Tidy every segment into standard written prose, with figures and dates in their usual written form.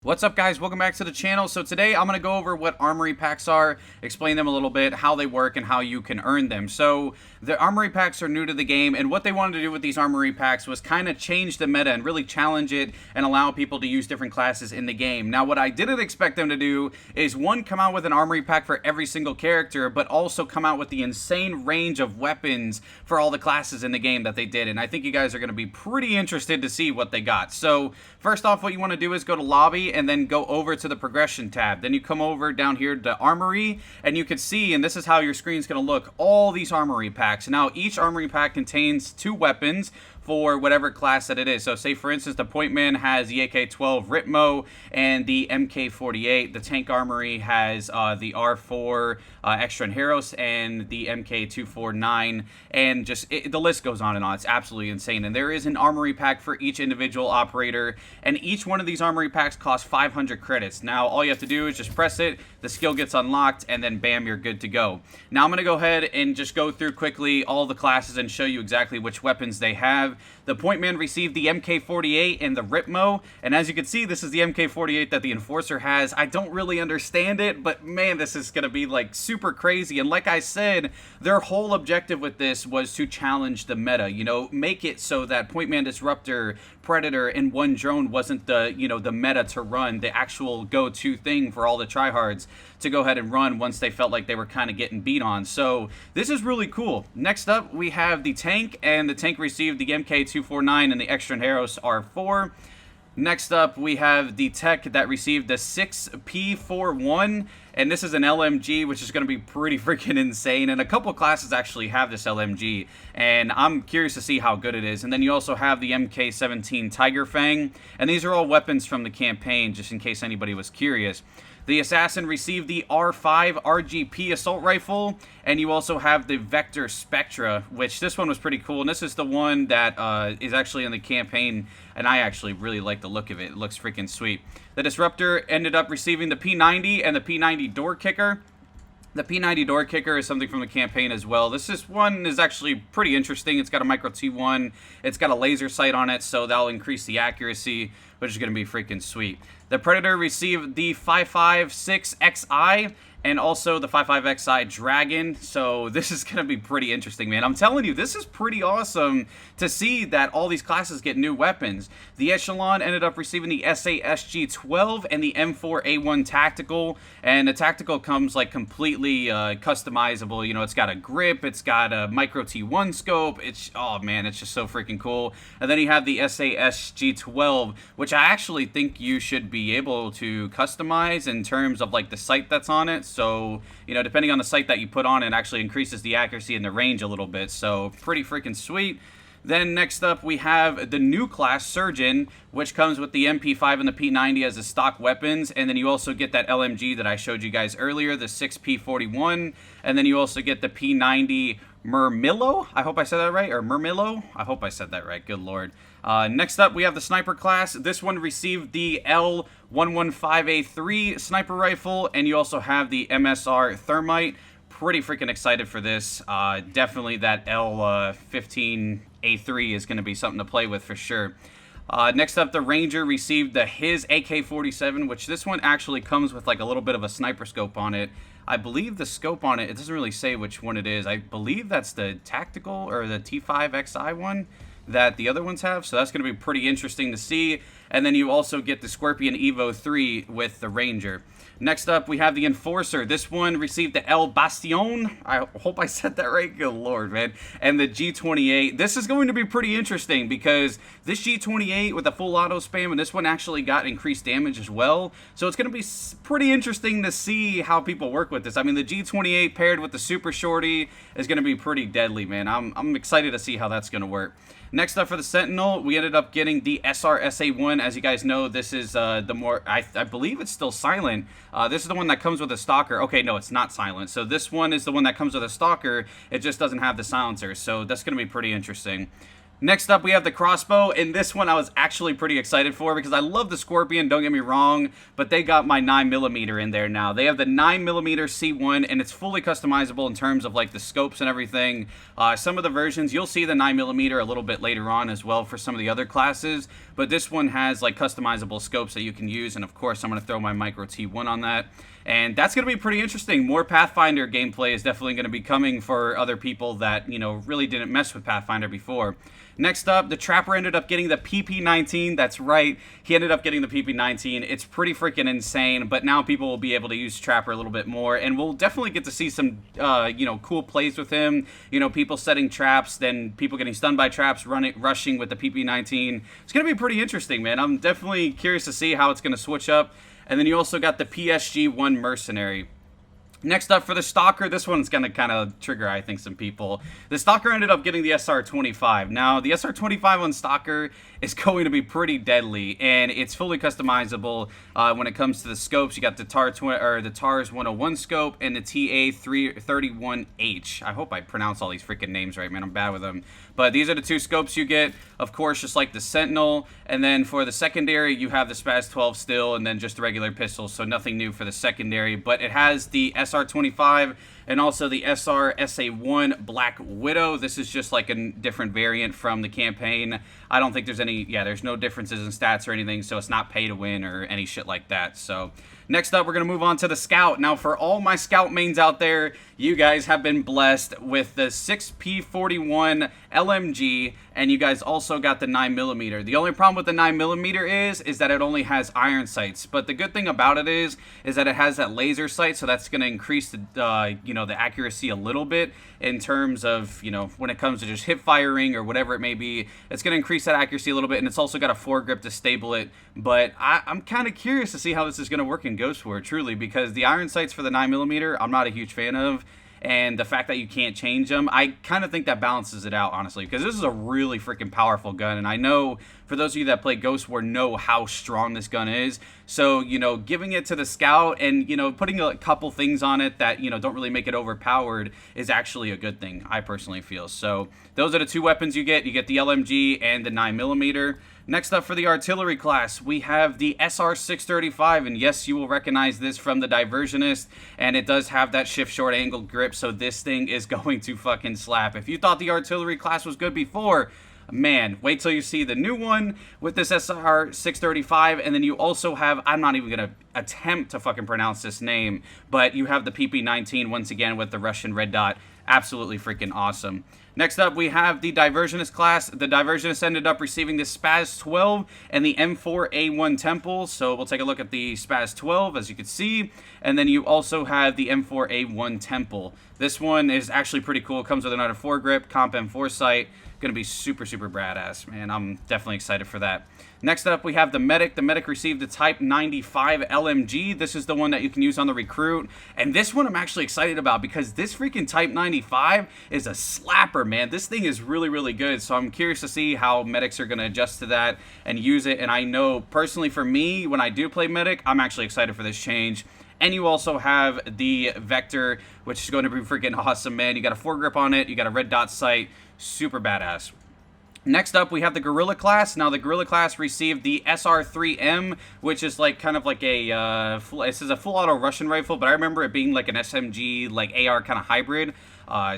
What's up, guys? Welcome back to the channel. So today I'm going to go over what Armory Packs are, explain them a little bit, how they work, and how you can earn them. So the Armory Packs are new to the game, and what they wanted to do with these Armory Packs was kind of change the meta and really challenge it and allow people to use different classes in the game. Now, what I didn't expect them to do is, one, come out with an Armory Pack for every single character, but also come out with the insane range of weapons for all the classes in the game that they did. And I think you guys are going to be pretty interested to see what they got. So first off, what you want to do is go to Lobby and then go over to the progression tab. Then you come over down here to Armory, and you can see, and this is how your screen's going to look, all these Armory Packs. Now, each Armory Pack contains 2 weapons for whatever class that it is. So say, for instance, the Pointman has the AK-12 Ritmo and the MK-48. The Tank Armory has the R4 Extra Heros and the MK-249, and just the list goes on and on. It's absolutely insane. And there is an Armory Pack for each individual operator, and each one of these Armory Packs costs 500 credits. Now, all you have to do is just press it, the skill gets unlocked, and then bam, you're good to go. Now, I'm going to go ahead and just go through quickly all the classes and show you exactly which weapons they have. The Pointman received the MK-48 and the Ritmo, and as you can see, this is the MK-48 that the Enforcer has. I don't really understand it, but man, this is going to be like super crazy. And like I said, their whole objective with this was to challenge the meta, you know, make it so that Pointman, Disruptor, Predator, and one drone wasn't the, you know, the meta to run, the actual go-to thing for all the tryhards to go ahead and run once they felt like they were kind of getting beat on. So this is really cool. Next up, we have the Tank, and the Tank received the MK-249 and the Extra Heros R4. Next up, we have the Tech that received the 6P41, and this is an LMG, which is going to be pretty freaking insane, and a couple classes actually have this LMG, and I'm curious to see how good it is. And then you also have the MK-17 Tiger Fang, and these are all weapons from the campaign, just in case anybody was curious. The Assassin received the R5 RGP Assault Rifle, and you also have the Vector Spectra, which this one was pretty cool, and this is the one that is actually in the campaign, and I actually really like the look of it. It looks freaking sweet. The Disruptor ended up receiving the P90 and the P90 Door Kicker. The P90 Door Kicker is something from the campaign as well. This one is actually pretty interesting. It's got a micro T1. It's got a laser sight on it, so that'll increase the accuracy, which is going to be freaking sweet. The Predator received the 556XI and also the 55XI Dragon, so this is going to be pretty interesting, man. I'm telling you, this is pretty awesome to see that all these classes get new weapons. The Echelon ended up receiving the SASG-12 and the M4A1 Tactical, and the Tactical comes like completely customizable. You know, it's got a grip, it's got a micro T1 scope. Oh man, it's just so freaking cool. And then you have the SASG-12, which I actually think you should be able to customize in terms of like the sight that's on it. So, you know, depending on the sight that you put on, it actually increases the accuracy and the range a little bit. So, pretty freaking sweet. Then next up, we have the new class, Surgeon, which comes with the MP5 and the P90 as the stock weapons. And then you also get that LMG that I showed you guys earlier, the 6P41. And then you also get the P90 Murmillo. I hope I said that right. Or Murmillo. I hope I said that right. Good lord. Next up, we have the Sniper class. This one received the L115A3 Sniper Rifle. And you also have the MSR Thermite. Pretty freaking excited for this. Definitely that L15A3 is going to be something to play with for sure. Next up, the Ranger received his AK-47, which this one actually comes with like a little bit of a sniper scope on it. I believe the scope on it, it doesn't really say which one it is. I believe that's the Tactical or the T5XI one that the other ones have, so that's going to be pretty interesting to see. And then you also get the Scorpion Evo 3 with the Ranger. Next up, we have the Enforcer. This one received the El Bastion. I hope I said that right. Good lord, man. And the G28. This is going to be pretty interesting because this G28 with the full auto spam, and this one actually got increased damage as well. So it's going to be pretty interesting to see how people work with this. I mean, the G28 paired with the Super Shorty is going to be pretty deadly, man. I'm excited to see how that's going to work. Next up for the Sentinel, we ended up getting the SRSA-1. As you guys know, this is the more, I believe it's still silent. This is the one that comes with a Stalker. Okay, no, it's not silent. So this one is the one that comes with a Stalker. It just doesn't have the silencer. So that's going to be pretty interesting. Next up, we have the crossbow, and this one I was actually pretty excited for because I love the Scorpion, don't get me wrong, but they got my 9mm in there now. They have the 9mm C1, and it's fully customizable in terms of like the scopes and everything. Some of the versions, you'll see the 9mm a little bit later on as well for some of the other classes, but this one has like customizable scopes that you can use, and of course I'm going to throw my Micro T1 on that. And that's going to be pretty interesting. More Pathfinder gameplay is definitely going to be coming for other people that, you know, really didn't mess with Pathfinder before. Next up, the Trapper ended up getting the PP19. That's right, he ended up getting the PP19. It's pretty freaking insane, but now people will be able to use Trapper a little bit more, and we'll definitely get to see some, you know, cool plays with him. You know, people setting traps, then people getting stunned by traps, rushing with the PP19. It's going to be pretty interesting, man. I'm definitely curious to see how it's going to switch up. And then you also got the PSG-1 Mercenary. Next up for the Stalker, this one's going to kind of trigger, I think, some people. The Stalker ended up getting the SR25. Now, the SR25 on Stalker is going to be pretty deadly, and it's fully customizable when it comes to the scopes. You got the TARS 101 scope and the TA31H. I hope I pronounce all these freaking names right, man. I'm bad with them. But these are the two scopes you get. Of course, just like the Sentinel. And then for the secondary, you have the Spaz 12 still, and then just the regular pistols. So nothing new for the secondary. But it has the SR25 and also the SR SA1 Black Widow. This is just like a different variant from the campaign. I don't think there's any, there's no differences in stats or anything, so it's not pay to win or any shit like that. So next up, we're going to move on to the Scout. Now, for all my Scout mains out there, you guys have been blessed with the 6P41 LMG, and you guys also got the 9mm. The only problem with the 9mm is that it only has iron sights, but the good thing about it is that it has that laser sight, so that's going to increase the, the accuracy a little bit in terms of, when it comes to just hip firing or whatever it may be. It's going to increase that accuracy a little bit, and it's also got a foregrip to stable it. But I'm kind of curious to see how this is going to work in Ghost War, truly, because the iron sights for the 9mm, I'm not a huge fan of. And the fact that you can't change them, I kind of think that balances it out, honestly, because this is a really freaking powerful gun, and I know for those of you that play Ghost War know how strong this gun is. So, giving it to the Scout and, putting a couple things on it that, don't really make it overpowered is actually a good thing, I personally feel. So, those are the two weapons you get. You get the LMG and the 9mm. Next up for the artillery class, we have the SR635, and yes, you will recognize this from the Diversionist, and it does have that shift short angle grip, so this thing is going to fucking slap. If you thought the artillery class was good before, man, wait till you see the new one with this SR635, and then you also have, I'm not even going to attempt to fucking pronounce this name, but you have the PP19 once again with the Russian red dot. Absolutely freaking awesome. Next up, we have the Diversionist class. The Diversionist ended up receiving the Spaz 12 and the M4A1 Temple. So we'll take a look at the Spaz 12, as you can see. And then you also have the M4A1 Temple. This one is actually pretty cool. It comes with another foregrip, comp M4 sight. Going to be super, super badass, man. I'm definitely excited for that. Next up, we have the Medic. The Medic received the Type 95 LMG. This is the one that you can use on the Recruit. And this one I'm actually excited about because this freaking Type 95 is a slapper, man. This thing is really, really good. So I'm curious to see how Medics are going to adjust to that and use it. And I know, personally for me, when I do play Medic, I'm actually excited for this change. And you also have the Vector, which is going to be freaking awesome, man. You got a foregrip on it. You got a red dot sight. Super badass. Next up, we have the Guerrilla class. Now, the Guerrilla class received the SR3M, which is like kind of like a, this is a full auto Russian rifle, but I remember it being like an SMG, like AR kind of hybrid.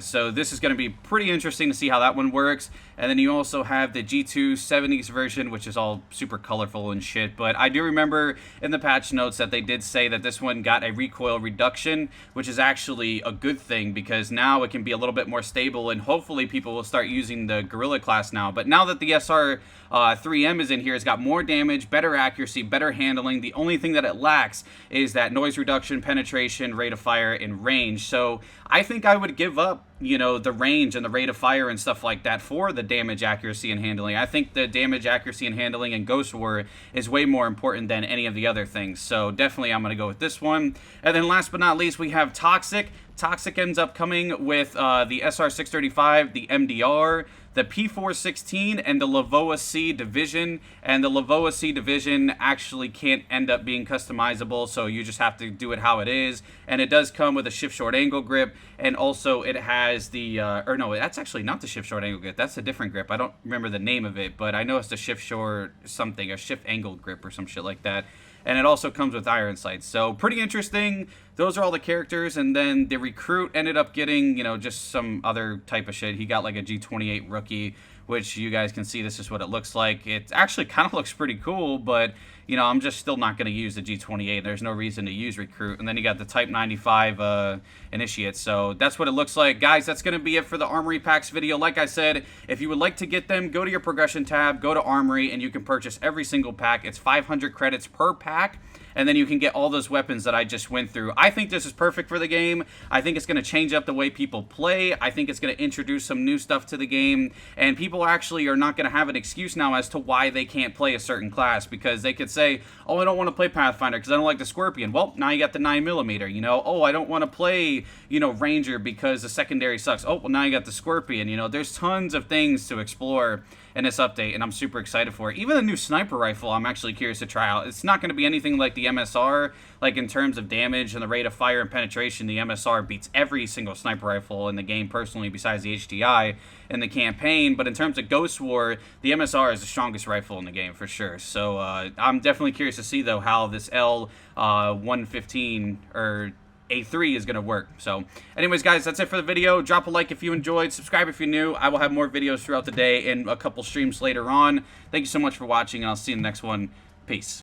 So this is going to be pretty interesting to see how that one works. And then you also have the G270s version, which is all super colorful and shit. But I do remember in the patch notes that they did say that this one got a recoil reduction, which is actually a good thing because now it can be a little bit more stable and hopefully people will start using the Guerrilla class now. But now that the SR3M is in here, it's got more damage, better accuracy, better handling. The only thing that it lacks is that noise reduction, penetration, rate of fire, and range. So I think I would give up, the range and the rate of fire and stuff like that for the damage, accuracy, and handling. I think the damage, accuracy, and handling in Ghost War is way more important than any of the other things. So definitely I'm going to go with this one. And then last but not least, we have Toxic. Toxic ends up coming with the SR635, the MDR. the P416 and the Lavoa C Division, and the Lavoa C Division actually can't end up being customizable, so you just have to do it how it is. And it does come with a shift short angle grip, and also it has the, or no, that's actually not the shift short angle grip, that's a different grip. I don't remember the name of it, but I know it's the shift short something, a shift angle grip or some shit like that. And it also comes with iron sights. So pretty interesting. Those are all the characters. And then the recruit ended up getting, you know, just some other type of shit. He got like a G28 rookie, which you guys can see this is what it looks like. It actually kind of looks pretty cool, but, you know, I'm just still not going to use the G28. There's no reason to use recruit. And then you got the Type 95 initiate. So that's what it looks like. Guys, that's going to be it for the Armory Packs video. Like I said, if you would like to get them, go to your progression tab, go to Armory, and you can purchase every single pack. It's 500 credits per pack. And then you can get all those weapons that I just went through. I think this is perfect for the game. I think it's going to change up the way people play. I think it's going to introduce some new stuff to the game. And people actually are not going to have an excuse now as to why they can't play a certain class. Because they could say, oh, I don't want to play Pathfinder because I don't like the Scorpion. Well, now you got the 9mm, you know. Oh, I don't want to play, you know, Ranger because the secondary sucks. Oh, well, now you got the Scorpion. You know, there's tons of things to explore in this update, and I'm super excited for it. Even the new sniper rifle, I'm actually curious to try out. It's not going to be anything like the MSR, like in terms of damage and the rate of fire and penetration. The MSR beats every single sniper rifle in the game personally, besides the HDI in the campaign. But in terms of Ghost War, the MSR is the strongest rifle in the game for sure. So I'm definitely curious to see though how this L115 or A3 is going to work. So anyways, guys, that's it for the video. Drop a like if you enjoyed. Subscribe if you're new. I will have more videos throughout the day and a couple streams later on. Thank you so much for watching, and I'll see you in the next one. Peace.